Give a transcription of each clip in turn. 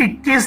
21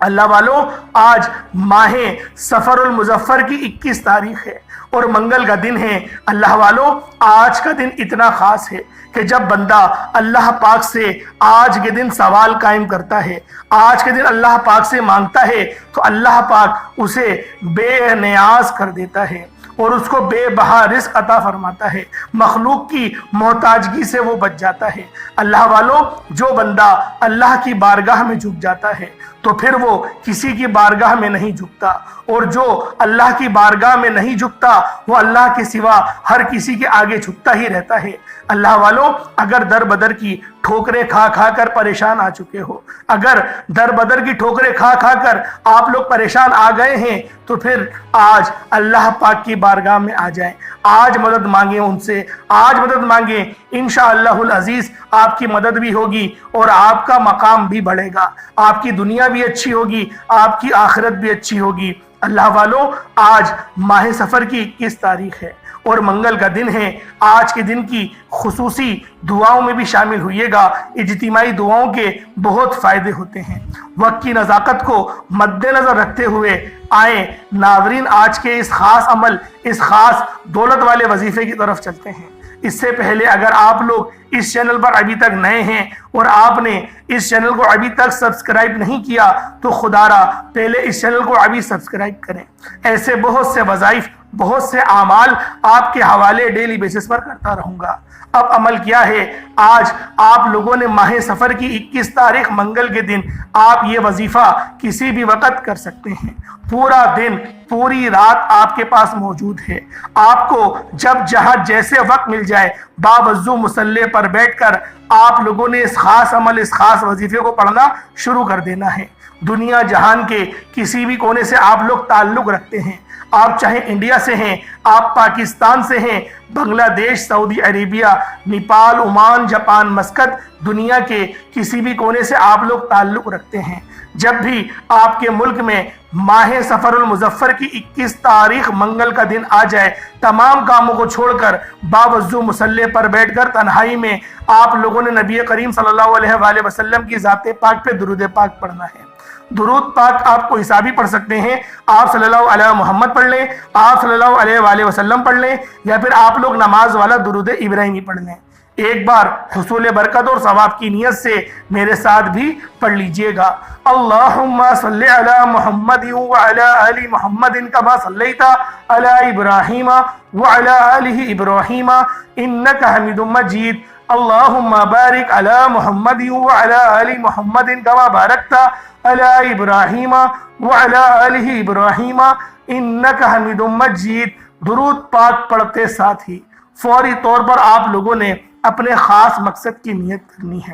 اللہ والوں، آج ماہ سفر المظفر کی 21 تاریخ ہے اور منگل کا دن ہے۔ اللہ والوں، آج کا دن اتنا خاص ہے کہ جب بندہ اللہ پاک سے آج کے دن سوال قائم کرتا ہے، آج کے دن اللہ پاک سے مانگتا ہے، تو اللہ پاک اسے بے نیاز کر دیتا ہے اور اس کو بے بہا رزق عطا فرماتا ہے، مخلوق کی محتاجگی سے وہ بچ جاتا ہے۔ اللہ والوں، جو بندہ اللہ کی بارگاہ میں جھک جاتا ہے تو پھر وہ کسی کی بارگاہ میں نہیں جھکتا، اور جو اللہ کی بارگاہ میں نہیں جھکتا وہ اللہ کے سوا ہر کسی کے آگے جھکتا ہی رہتا ہے۔ اللہ والوں، اگر در بدر کی ٹھوکریں کھا کھا کر پریشان آ چکے ہو، اگر در بدر کی ٹھوکریں کھا کھا کر آپ لوگ پریشان آ گئے ہیں، تو پھر آج اللہ پاک کی بارگاہ میں آ جائیں، آج مدد مانگیں ان سے، آج مدد مانگیں، انشاءاللہ العزیز آپ کی مدد بھی ہوگی اور آپ کا مقام بھی بڑھے گا، آپ کی دنیا بھی اچھی ہوگی، آپ کی آخرت بھی اچھی ہوگی۔ اللہ والوں، آج ماہ سفر کی 21 تاریخ ہے اور منگل کا دن ہے۔ آج کے دن کی خصوصی دعاؤں میں بھی شامل ہوئیے گا، اجتماعی دعاؤں کے بہت فائدے ہوتے ہیں۔ وقت کی نزاکت کو مد نظر رکھتے ہوئے آئیں ناظرین، آج کے اس خاص عمل، اس خاص دولت والے وظیفے کی طرف چلتے ہیں۔ اس سے پہلے اگر آپ لوگ اس چینل پر ابھی تک نئے ہیں اور آپ نے اس چینل کو ابھی تک سبسکرائب نہیں کیا تو خدا را پہلے اس چینل کو ابھی سبسکرائب کریں۔ ایسے بہت سے وظائف، بہت سے اعمال آپ کے حوالے ڈیلی بیسس پر کرتا رہوں گا۔ اب عمل کیا ہے؟ آج آپ لوگوں نے ماہ سفر کی 21 تاریخ منگل کے دن آپ یہ وظیفہ کسی بھی وقت کر سکتے ہیں۔ پورا دن، پوری رات آپ کے پاس موجود ہے۔ آپ کو جب جہاں جیسے وقت مل جائے باوضو مصلی پر بیٹھ کر آپ لوگوں نے اس خاص عمل، اس خاص وظیفے کو پڑھنا شروع کر دینا ہے۔ دنیا جہان کے کسی بھی کونے سے آپ لوگ تعلق رکھتے ہیں، آپ چاہے انڈیا سے ہیں، آپ پاکستان سے ہیں، Bangladesh, Saudi Arabia, Nepal, Oman, Japan, Muscat, دنیا کے کسی بھی کونے سے آپ لوگ تعلق رکھتے ہیں، جب بھی آپ کے ملک میں ماہ سفر المظفر کی 21 تاریخ منگل کا دن آ جائے، تمام کاموں کو چھوڑ کر باوضو مصلی پر بیٹھ کر تنہائی میں آپ لوگوں نے نبی کریم صلی اللہ علیہ وآلہ وسلم کی ذات پاک پہ درود پاک پڑھنا ہے۔ درود پاک آپ کو حسابی پڑھ سکتے ہیں، آپ صلی اللہ علیہ محمد پڑھ لیں، آپ صلی اللہ علیہ وآلہ وسلم پڑھ لیں، یا پھر آپ لوگ نماز والا درود ابراہیمی پڑھ لیں۔ ایک بار حصول برکت اور ثواب کی نیت سے میرے ساتھ بھی پڑھ لیجئے گا۔ اللہم صلی علی محمد وعلی آل محمد کما صلیت علی ابراہیم وعلی آل ابراہیم انکا حمید مجید۔ اللہم بارک علی محمد وعلی آل محمد کما بارکت علی ابراہیم وعلی آل ابراہیم انکا حمید مجید۔ درود پاک پڑھتے ساتھ ہی فوری طور پر آپ لوگوں نے اپنے خاص مقصد کی نیت کرنی ہے۔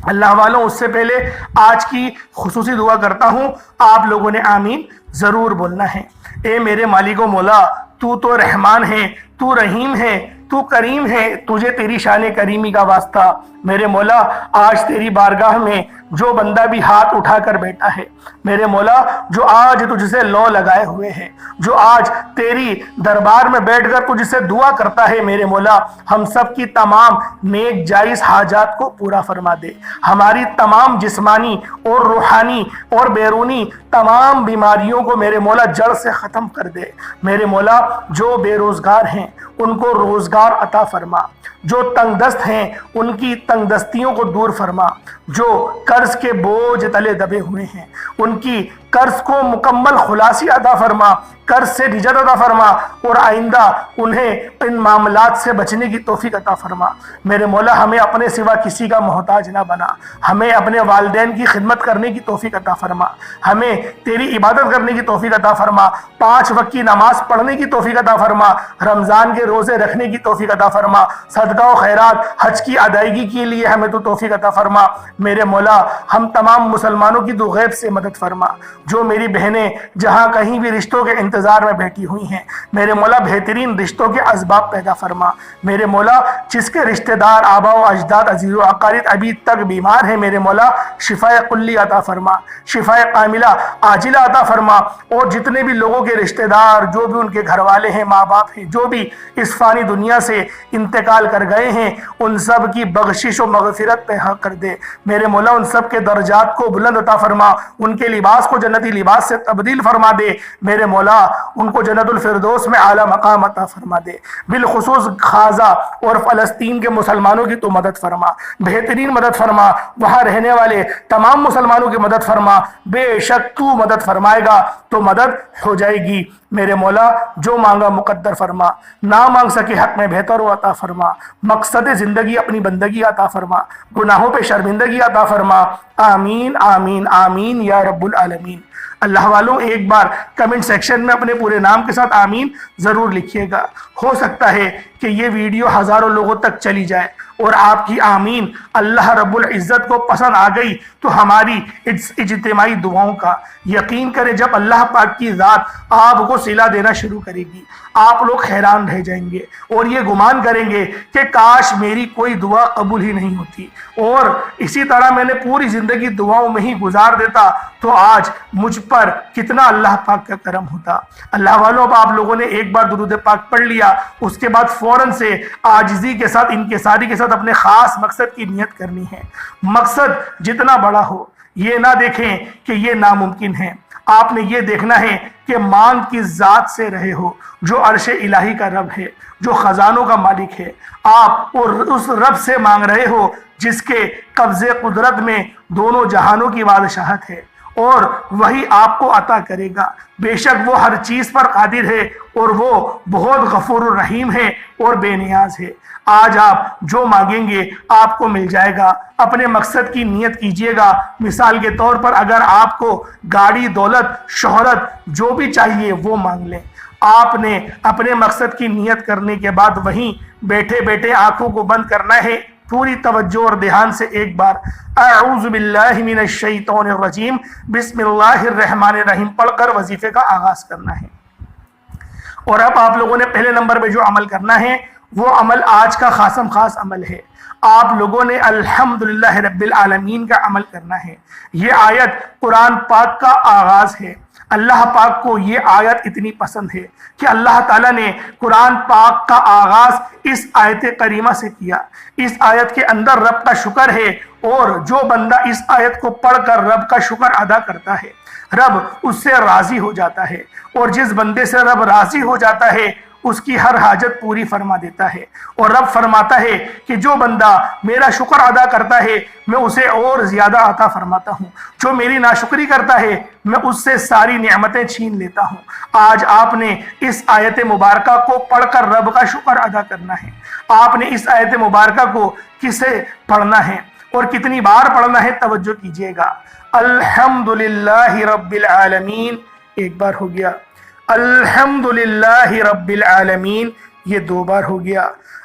اللہ والوں، اس سے پہلے آج کی خصوصی دعا کرتا ہوں، آپ لوگوں نے آمین ضرور بولنا ہے۔ اے میرے مالک و مولا، تو تو رحمان ہے، تو رحیم ہے، تو کریم ہے، تجھے تیری شان کریمی کا واسطہ۔ میرے مولا، آج تیری بارگاہ میں جو بندہ بھی ہاتھ اٹھا کر بیٹھا ہے، میرے مولا، جو آج تجھ سے لو لگائے ہوئے ہیں، جو آج تیری دربار میں بیٹھ کر تجھ سے دعا کرتا ہے، میرے مولا، ہم سب کی تمام نیک جائز حاجات کو پورا فرما دے، ہماری تمام جسمانی اور روحانی اور بیرونی تمام بیماریوں کو میرے مولا جڑ سے ختم کر دے۔ میرے مولا، جو بے روزگار ہیں ان کو روزگار عطا فرما، جو تنگ دست ہیں ان کی تنگ دستیوں کو دور فرما، جو قرض کے بوجھ تلے دبے ہوئے ہیں ان کی قرض کو مکمل خلاصی عطا فرما، قرض سے نجات عطا فرما، اور آئندہ انہیں ان معاملات سے بچنے کی توفیق عطا فرما۔ میرے مولا، ہمیں اپنے سوا کسی کا محتاج نہ بنا، ہمیں اپنے والدین کی خدمت کرنے کی توفیق عطا فرما، ہمیں تیری عبادت کرنے کی توفیق عطا فرما، 5 وقت کی نماز پڑھنے کی توفیق عطا فرما، رمضان کے روزے رکھنے کی توفیق عطا فرما، صدقہ و خیرات حج کی ادائیگی کے لیے ہمیں تو توفیق عطا فرما۔ میرے مولا، ہم تمام مسلمانوں کی تو غیب سے مدد فرما۔ جو میری بہنیں جہاں کہیں بھی رشتوں کے انتظار انتظار میں بیٹھی ہوئی ہیں۔ میرے مولا بہترین رشتوں کے اسباب پیدا فرما۔ میرے مولا جس کے رشتہ دار آبا و اجداد عزیز و اقارب ابھی تک بیمار ہیں، میرے مولا شفاء کلی عطا فرما، شفاء کاملہ عاجلہ عطا فرما۔ اور جتنے بھی لوگوں کے رشتہ دار، جو بھی ان کے گھر والے ہیں، ماں باپ ہیں، جو بھی اس فانی دنیا سے انتقال کر گئے ہیں، ان سب کی بخشش و مغفرت پہ حق کر دے۔ میرے مولا ان سب کے درجات کو بلند عطا فرما، ان کے لباس کو جنتی لباس سے تبدیل فرما دے۔ میرے مولا ان کو جنت الفردوس میں اعلیٰ مقام عطا فرما دے۔ بالخصوص غزہ اور فلسطین کے مسلمانوں کی تو مدد فرما، بہترین مدد فرما۔ وہاں رہنے والے تمام مسلمانوں کی مدد فرما، بے شک تو مدد فرمائے گا تو مدد ہو جائے گی۔ میرے مولا جو مانگا مقدر فرما، نہ مانگ سکے حق میں بہتر و عطا فرما، مقصد زندگی اپنی بندگی عطا فرما، گناہوں پہ شرمندگی عطا فرما۔ آمین آمین آمین یا رب العالمین۔ اللہ والوں ایک بار کمنٹ سیکشن میں اپنے پورے نام کے ساتھ آمین ضرور لکھیے گا۔ ہو سکتا ہے کہ یہ ویڈیو ہزاروں لوگوں تک چلی جائے اور آپ کی آمین اللہ رب العزت کو پسند آ گئی تو ہماری اجتماعی دعاؤں کا یقین کریں، جب اللہ پاک کی ذات آپ کو صلہ دینا شروع کرے گی، آپ لوگ حیران رہ جائیں گے اور یہ گمان کریں گے کہ کاش میری کوئی دعا قبول ہی نہیں ہوتی، اور اسی طرح میں نے پوری زندگی دعاؤں میں ہی گزار دیتا تو آج مجھ پر کتنا اللہ پاک کا کرم ہوتا۔ اللہ والوں، اب آپ لوگوں نے ایک بار درود پاک پڑھ لیا، اس کے بعد فوراً سے عاجزی کے ساتھ، انکساری کے ساتھ اپنے خاص مقصد کی نیت کرنی ہے۔ مقصد جتنا بڑا ہو، یہ نہ دیکھیں کہ یہ ناممکن ہے، آپ نے یہ دیکھنا ہے کہ مانگ کی ذات سے رہے ہو جو عرش الہی کا رب ہے، جو خزانوں کا مالک ہے۔ آپ اور اس رب سے مانگ رہے ہو جس کے قبضے قدرت میں دونوں جہانوں کی بادشاہت ہے، اور وہی آپ کو عطا کرے گا۔ بے شک وہ ہر چیز پر قادر ہے اور وہ بہت غفور الرحیم ہے اور بے نیاز ہے۔ آج آپ جو مانگیں گے آپ کو مل جائے گا۔ اپنے مقصد کی نیت کیجئے گا۔ مثال کے طور پر اگر آپ کو گاڑی، دولت، شہرت جو بھی چاہیے وہ مانگ لیں۔ آپ نے اپنے مقصد کی نیت کرنے کے بعد وہیں بیٹھے بیٹھے آنکھوں کو بند کرنا ہے، پوری توجہ اور دھیان سے ایک بار اعوذ باللہ من الشیطان الرجیم بسم اللہ الرحمن الرحیم پڑھ کر وظیفے کا آغاز کرنا ہے۔ اور اب آپ لوگوں نے پہلے نمبر پہ جو عمل کرنا ہے وہ عمل آج کا خاصم خاص عمل ہے۔ آپ لوگوں نے الحمدللہ رب العالمین کا عمل کرنا ہے۔ یہ آیت قرآن پاک کا آغاز ہے۔ اللہ پاک کو یہ آیت اتنی پسند ہے کہ اللہ تعالیٰ نے قرآن پاک کا آغاز اس آیت کریمہ سے کیا۔ اس آیت کے اندر رب کا شکر ہے، اور جو بندہ اس آیت کو پڑھ کر رب کا شکر ادا کرتا ہے، رب اس سے راضی ہو جاتا ہے، اور جس بندے سے رب راضی ہو جاتا ہے اس کی ہر حاجت پوری فرما دیتا ہے۔ اور رب فرماتا ہے کہ جو بندہ میرا شکر ادا کرتا ہے میں اسے اور زیادہ عطا فرماتا ہوں، جو میری ناشکری کرتا ہے میں اس سے ساری نعمتیں چھین لیتا ہوں۔ آج آپ نے اس آیت مبارکہ کو پڑھ کر رب کا شکر ادا کرنا ہے۔ آپ نے اس آیت مبارکہ کو کسے پڑھنا ہے اور کتنی بار پڑھنا ہے، توجہ کیجئے گا۔ الحمدللہ رب العالمین ایک بار ہو گیا، الحمدللہ رب العالمین یہ 2 بار ہو گیا،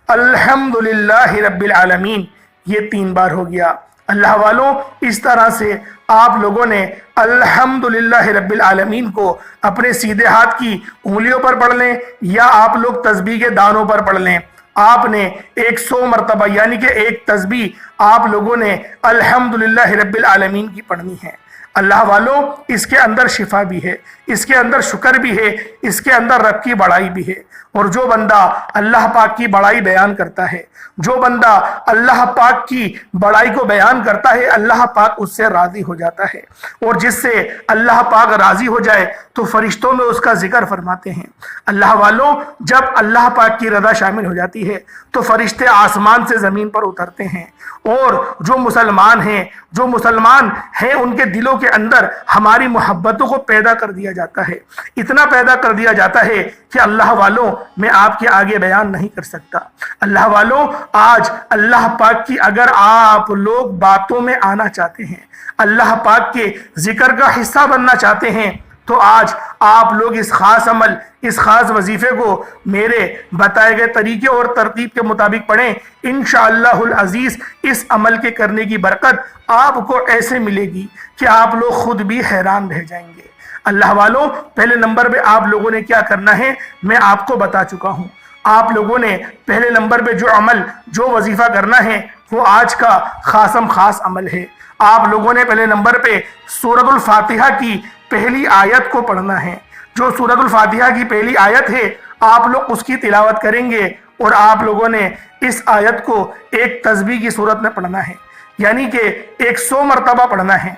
الحمدللہ رب العالمین یہ 3 بار ہو گیا۔ اللہ والوں، اس طرح سے آپ لوگوں نے الحمدللہ رب العالمین کو اپنے سیدھے ہاتھ کی انگلیوں پر پڑھ لیں، یا آپ لوگ تسبیح کے دانوں پر پڑھ لیں۔ آپ نے 100 مرتبہ یعنی کہ ایک تسبیح آپ لوگوں نے الحمدللہ رب العالمین کی پڑھنی ہے۔ اللہ والوں، اس کے اندر شفا بھی ہے، اس کے اندر شکر بھی ہے، اس کے اندر رب کی بڑائی بھی ہے۔ اور جو بندہ اللہ پاک کی بڑائی بیان کرتا ہے، جو بندہ اللہ پاک کی بڑائی کو بیان کرتا ہے، اللہ پاک اس سے راضی ہو جاتا ہے، اور جس سے اللہ پاک راضی ہو جائے تو فرشتوں میں اس کا ذکر فرماتے ہیں۔ اللہ والوں، جب اللہ پاک کی رضا شامل ہو جاتی ہے تو فرشتے آسمان سے زمین پر اترتے ہیں، اور جو مسلمان ہیں ان کے دلوں کے اندر ہماری محبتوں کو پیدا کر دیا جاتا ہے، اتنا پیدا کر دیا جاتا ہے کہ اللہ والوں میں آپ کے آگے بیان نہیں کر سکتا۔ اللہ والوں، آج اللہ پاک کی اگر آپ لوگ باتوں میں آنا چاہتے ہیں، اللہ پاک کے ذکر کا حصہ بننا چاہتے ہیں، تو آج آپ لوگ اس خاص عمل، اس خاص وظیفے کو میرے بتائے گئے طریقے اور ترتیب کے مطابق پڑھیں۔ انشاءاللہ العزیز اس عمل کے کرنے کی برکت آپ کو ایسے ملے گی کہ آپ لوگ خود بھی حیران رہ جائیں گے۔ اللہ والوں، پہلے نمبر پہ آپ لوگوں نے کیا کرنا ہے میں آپ کو بتا چکا ہوں۔ آپ لوگوں نے پہلے نمبر پہ جو عمل، جو وظیفہ کرنا ہے وہ آج کا خاص عمل ہے۔ آپ لوگوں نے پہلے نمبر پہ سورۃ الفاتحہ کی پہلی آیت کو پڑھنا ہے۔ جو سورۃ الفاتحہ کی پہلی آیت ہے آپ لوگ اس کی تلاوت کریں گے، اور آپ لوگوں نے اس آیت کو ایک تسبیح کی صورت میں پڑھنا ہے، یعنی کہ 100 مرتبہ پڑھنا ہے۔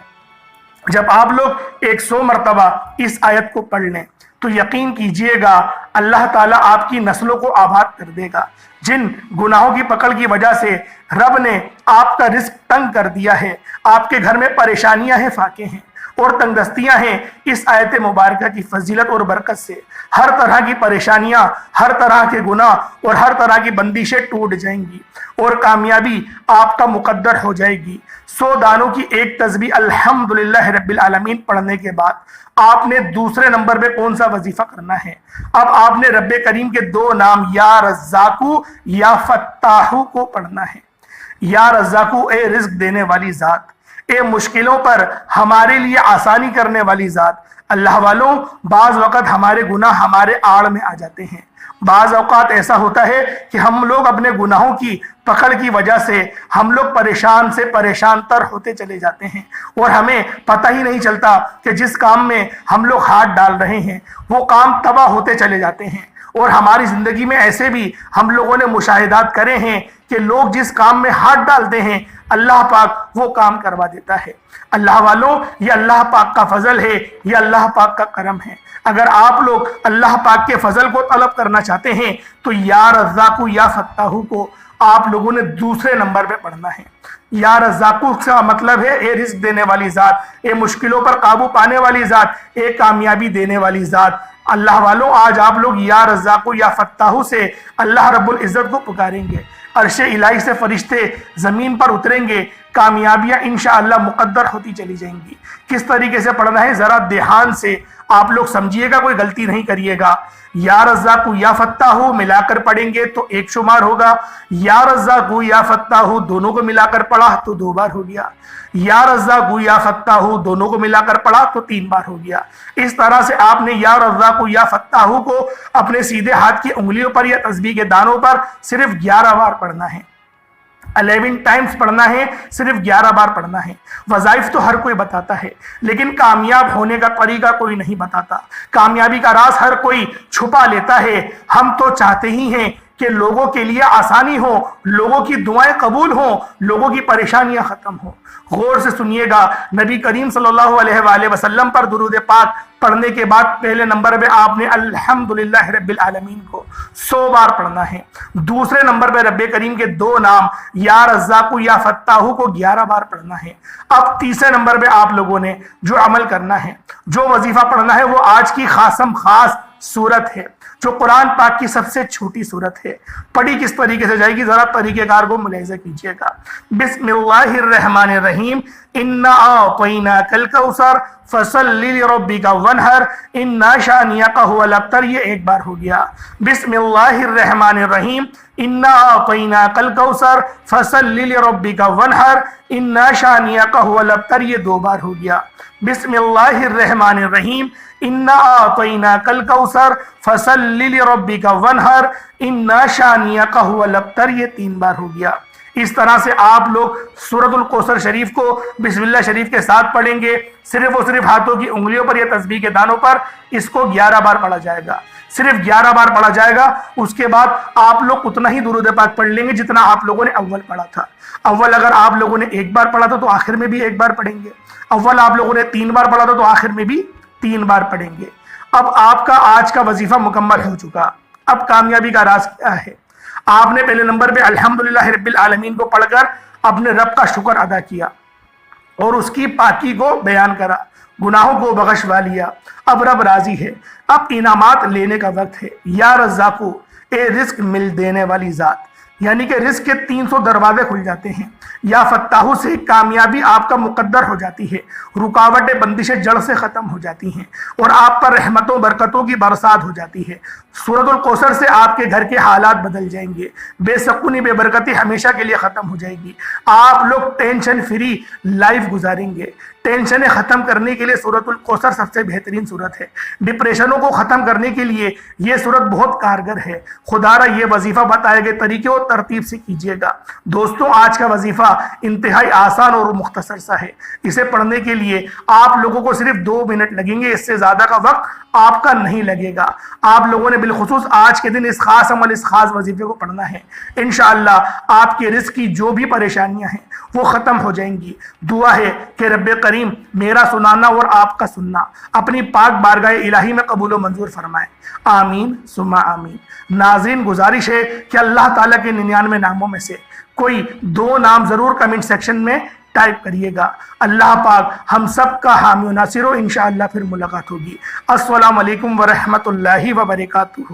جب آپ لوگ 100 مرتبہ اس آیت کو پڑھ لیں تو یقین کیجئے گا اللہ تعالیٰ آپ کی نسلوں کو آباد کر دے گا۔ جن گناہوں کی پکڑ کی وجہ سے رب نے آپ کا رزق تنگ کر دیا ہے، آپ کے گھر میں پریشانیاں ہیں، فاقے ہیں اور تنگ دستیاں ہیں، اس آیت مبارکہ کی فضیلت اور برکت سے ہر طرح کی پریشانیاں، ہر طرح کے گناہ اور ہر طرح کی بندشیں ٹوٹ جائیں گی اور کامیابی آپ کا مقدر ہو جائے گی۔ 100 دانوں کی ایک تسبیح الحمدللہ رب العالمین پڑھنے کے بعد آپ نے دوسرے نمبر پہ کون سا وظیفہ کرنا ہے؟ اب آپ نے رب کریم کے 2 نام یا رزاقو یا فتاحو کو پڑھنا ہے۔ یا رزاقو، اے رزق دینے والی ذات، اے مشکلوں پر ہمارے لیے آسانی کرنے والی ذات۔ اللہ والوں، بعض وقت ہمارے گناہ ہمارے آڑ میں آ جاتے ہیں۔ بعض اوقات ایسا ہوتا ہے کہ ہم لوگ اپنے گناہوں کی پکڑ کی وجہ سے ہم لوگ پریشان سے پریشان تر ہوتے چلے جاتے ہیں، اور ہمیں پتہ ہی نہیں چلتا کہ جس کام میں ہم لوگ ہاتھ ڈال رہے ہیں وہ کام تباہ ہوتے چلے جاتے ہیں۔ اور ہماری زندگی میں ایسے بھی ہم لوگوں نے مشاہدات کرے ہیں کہ لوگ جس کام میں ہاتھ ڈالتے ہیں اللہ پاک وہ کام کروا دیتا ہے۔ اللہ والوں، یہ اللہ پاک کا فضل ہے، یہ اللہ پاک کا کرم ہے۔ اگر آپ لوگ اللہ پاک کے فضل کو طلب کرنا چاہتے ہیں تو یا رزاقو یا فتاحو کو آپ لوگوں نے دوسرے نمبر پہ پڑھنا ہے۔ یا رزاقو کا مطلب ہے اے رزق دینے والی ذات، اے مشکلوں پر قابو پانے والی ذات، اے کامیابی دینے والی ذات۔ اللہ والوں، آج آپ لوگ یا رزاقو یا فتاحو سے اللہ رب العزت کو پکاریں گے، عرش الہی سے فرشتے زمین پر اتریں گے، کامیابیاں انشاءاللہ مقدر ہوتی چلی جائیں گی۔ کس طریقے سے پڑھنا ہے ذرا دھیان سے آپ لوگ سمجھیے گا، کوئی غلطی نہیں کریے گا۔ یا رزاقو یا فتاحو ملا کر پڑھیں گے تو 1 شمار ہوگا، یا رزاقو یا فتاحو دونوں کو ملا کر پڑھا تو 2 بار ہو گیا، یا رزاقو یا فتاحو دونوں کو ملا کر پڑھا تو 3 بار ہو گیا۔ اس طرح سے آپ نے یا رزاقو یا فتاحو کو اپنے سیدھے ہاتھ کی انگلیوں پر یا تسبیح کے دانوں پر صرف 11 بار پڑھنا ہے۔ 11 ٹائمز پڑھنا ہے، صرف 11 بار پڑھنا ہے۔ وظائف تو ہر کوئی بتاتا ہے لیکن کامیاب ہونے کا طریقہ کوئی نہیں بتاتا۔ کامیابی کا راز ہر کوئی چھپا لیتا ہے۔ ہم تو چاہتے ہی ہیں کہ لوگوں کے لیے آسانی ہو، لوگوں کی دعائیں قبول ہوں، لوگوں کی پریشانیاں ختم ہوں۔ غور سے سنیے گا، نبی کریم صلی اللہ علیہ وآلہ وسلم پر درود پاک پڑھنے کے بعد پہلے نمبر پہ آپ نے الحمدللہ رب العالمین کو 100 بار پڑھنا ہے۔ دوسرے نمبر پہ رب کریم کے 2 نام یا رزاقو یا فتاحو کو 11 بار پڑھنا ہے۔ اب تیسرے نمبر پہ آپ لوگوں نے جو عمل کرنا ہے، جو وظیفہ پڑھنا ہے، وہ آج کی خاص سورت ہے، جو قرآن پاک کی سب سے چھوٹی سورت ہے۔ پڑھی کس طریقے سے جائے گی ذرا طریقہ کار کو ملاحظہ کیجئے گا۔ بسم اللہ الرحمن الرحیم، انا اعطیناک الکوثر فصل لربک وانحر انا شانئک هو الابتر، یہ 1 بار ہو گیا۔ بسم اللہ الرحمن الرحیم، انا اعطیناک الکوثر فصل لربک وانحر انا شانئک هو الابتر، یہ 2 بار ہو گیا۔ بسم اللہ الرحمن الرحیم، انا اعطیناک الکوثر فصل لربک وانحر انا شانئک هو الابتر، یہ 3 بار ہو گیا۔ اس طرح سے آپ لوگ سورۃ الکوثر شریف کو بسم اللہ شریف کے ساتھ پڑھیں گے، صرف اور صرف ہاتھوں کی انگلیوں پر یا تسبیح کے دانوں پر۔ اس کو 11 بار پڑھا جائے گا، صرف 11 بار پڑھا جائے گا۔ اس کے بعد آپ لوگ اتنا ہی درود پاک پڑھ لیں گے جتنا آپ لوگوں نے اول پڑھا تھا۔ اول اگر آپ لوگوں نے 1 بار پڑھا تھا تو آخر میں بھی 1 بار پڑھیں گے۔ اول آپ لوگوں نے 3 بار پڑھا تھا تو آخر میں بھی 3 بار پڑھیں گے۔ اب آپ کا آج کا وظیفہ مکمل ہو چکا۔ اب کامیابی کا راز کیا ہے؟ آپ نے پہلے نمبر پہ الحمدللہ رب العالمین کو پڑھ کر اپنے رب کا شکر ادا کیا اور اس کی پاکی کو بیان کرا، گناہوں کو بخشوا لیا۔ اب رب راضی ہے، اب انعامات لینے کا وقت ہے۔ یا رزاقو، اے رزق مل دینے والی ذات، یعنی کہ رزق کے 300 دروازے کھل جاتے ہیں۔ یا فتاحو سے کامیابی آپ کا مقدر ہو جاتی ہے، رکاوٹیں بندشیں جڑ سے ختم ہو جاتی ہیں اور آپ پر رحمتوں برکتوں کی برسات ہو جاتی ہے۔ سورۃ الکوثر سے آپ کے گھر کے حالات بدل جائیں گے، بے سکونی بے برکتی ہمیشہ کے لیے ختم ہو جائے گی، آپ لوگ ٹینشن فری لائف گزاریں گے۔ ٹینشنیں ختم کرنے کے لیے سورۃ الکوثر سب سے بہترین سورت ہے۔ ڈپریشنوں کو ختم کرنے کے لیے یہ سورت بہت کارگر ہے۔ خدا را یہ وظیفہ بتائے گئے طریقے اور ترتیب سے کیجیے گا۔ دوستوں، آج کا وظیفہ انتہائی آسان اور مختصر سا ہے۔ اسے پڑھنے کے لیے آپ لوگوں کو صرف 2 منٹ لگیں گے، اس سے زیادہ کا وقت آپ کا نہیں لگے گا۔ آپ لوگوں نے بالخصوص آج کے دن اس خاص عمل، اس خاص وظیفے کو پڑھنا ہے۔ انشاءاللہ آپ کے رزق کی جو بھی پریشانیاں ہیں وہ ختم ہو جائیں گی۔ دعا ہے کہ رب کریم میرا سنانا اور آپ کا سننا اپنی پاک بارگاہ الہی میں قبول و منظور فرمائے، آمین ثم آمین۔ ناظرین، گزارش ہے کہ اللہ تعالیٰ کے 99 ناموں میں سے کوئی 2 نام ضرور کمنٹ سیکشن میں ٹائپ کریے گا۔ اللہ پاک ہم سب کا حامی و ناصر ہو۔ انشاءاللہ پھر ملاقات ہوگی۔ السلام علیکم ورحمۃ اللہ وبرکاتہ۔